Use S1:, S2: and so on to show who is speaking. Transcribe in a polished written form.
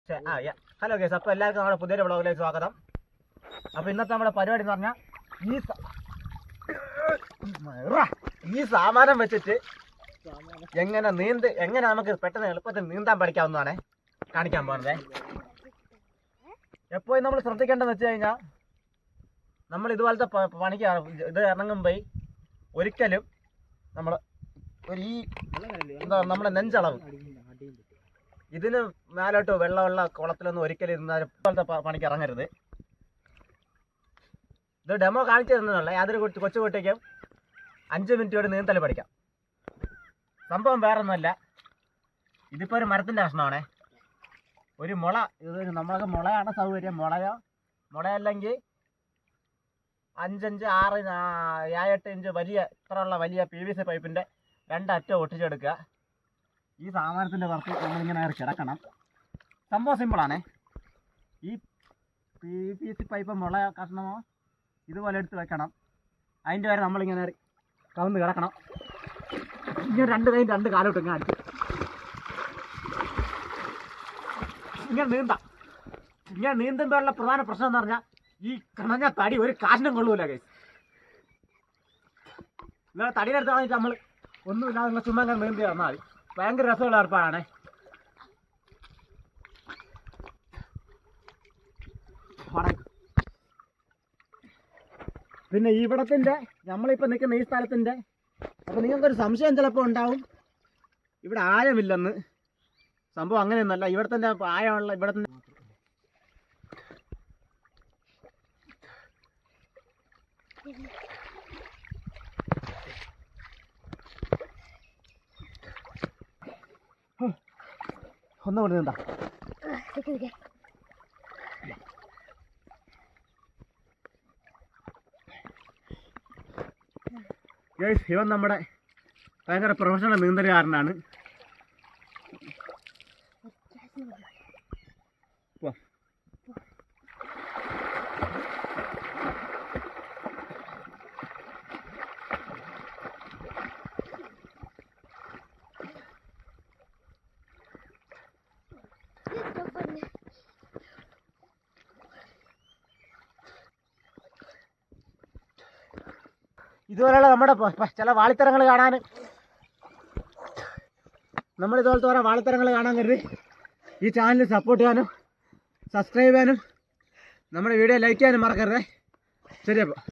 S1: Hello guys, അപ്പോൾ എല്ലാവർക്കും നമ്മുടെ പുതിയൊരു വ്ളോഗിലേക്ക് സ്വാഗതം. അപ്പോൾ ഇന്നത്തെ നമ്മുടെ പരിപാടി എന്ന് പറഞ്ഞാൽ ഈ സാമാനം വെച്ചിട്ട് എങ്ങനെ നമുക്ക് പെട്ടെന്ന് എളുപ്പത്തിൽ നീന്താൻ പഠിക്കാവുന്നതാണ് കാണിക്കാൻ പോകുന്നത്. എപ്പോഴും നമ്മൾ ശ്രദ്ധിക്കേണ്ടതെന്ന് വെച്ച് കഴിഞ്ഞാൽ നമ്മൾ ഇതുപോലത്തെ പണിക്ക് ഇത് ഇറങ്ങുമ്പോൾ ഒരിക്കലും നമ്മൾ നമ്മുടെ നെഞ്ചളവ് ഇതിന് മേലോട്ട് വെള്ളമുള്ള കുളത്തിലൊന്നും ഒരിക്കലും ഇരുന്നാൽ ഇപ്പോഴത്തെ പണിക്ക് ഇറങ്ങരുത്. ഇത് ഡെമോ കാണിച്ചു തരുന്നതല്ല, യാതൊരു കൊച്ചു കുട്ടിക്കും 5 മിനിറ്റ് കൊണ്ട് നീന്തൽ പഠിക്കാം. സംഭവം വേറെ ഒന്നുമല്ല, ഇതിപ്പോൾ ഒരു മരത്തിൻ്റെ കഷ്ണമാണേ. ഒരു മുള, ഇതൊരു നമ്മളൊക്കെ മുളയാണ് സൗകര്യം. മുളയല്ലെങ്കിൽ 5 ഇഞ്ച് 6 7 ഇഞ്ച് വലിയ ഇത്രയുള്ള വലിയ PVC പൈപ്പിൻ്റെ 2 അറ്റം ഒട്ടിച്ചെടുക്കുക. ഈ സാമാനത്തിൻ്റെ പുറത്ത് നമ്മളിങ്ങനെ കിടക്കണം. സംഭവം സിമ്പിളാണേ. ഈ PVC പൈപ്പ് മുള കഷ്ണമോ ഇതുപോലെ എടുത്ത് വെക്കണം. അതിൻ്റെ വരെ നമ്മളിങ്ങനെ കവന്ന് കിടക്കണം. ഇങ്ങനെ 2 കൈയും 2 കാലോട്ട് ഇങ്ങനെ അടിച്ചു ഇങ്ങനെ നീന്താം. ഇങ്ങനെ നീന്തുമ്പോഴുള്ള പ്രധാന പ്രശ്നം എന്ന് പറഞ്ഞാൽ ഈ കിണഞ്ഞ തടി ഒരു കാശിനും കൊള്ളൂല ഗൈസ്. ഇങ്ങനെ തടിയിലെടുത്ത് കളഞ്ഞിട്ട് നമ്മൾ ഒന്നുമില്ലാതെ നിങ്ങൾ ചുമ്മാ ഇങ്ങനെ നീന്തി തന്നാൽ മതി. ഭയങ്കര രസമുള്ള ഏർപ്പാടാണേ. പിന്നെ ഇവിടത്തിൻ്റെ നമ്മളിപ്പോൾ നിൽക്കുന്ന ഈ സ്ഥലത്തിൻ്റെ അപ്പോൾ നിങ്ങൾക്കൊരു സംശയം ചിലപ്പോൾ ഉണ്ടാവും, ഇവിടെ ആഴമില്ലെന്ന്. സംഭവം അങ്ങനെയൊന്നുമല്ല. ഇവിടെ തന്നെ ആഴമുള്ള ഇവിടെ തന്നെ ഒന്നുകൊണ്ട് നീന്താ. ഇവൻ നമ്മുടെ ഭയങ്കര പ്രൊഫഷണൽ നീന്തലുകാരനാണ്. ഇതുപോലെയുള്ള നമ്മുടെ ചില വാളിത്തരങ്ങൾ കാണാൻ നമ്മളിതുപോലത്തെ ഓരോ വാളിത്തരങ്ങൾ കാണാൻ കരുതി ഈ ചാനൽ സപ്പോർട്ട് ചെയ്യാനും സബ്സ്ക്രൈബ് ചെയ്യാനും നമ്മുടെ വീഡിയോ ലൈക്ക് ചെയ്യാനും മറക്കരുത്. ശരി അപ്പോൾ.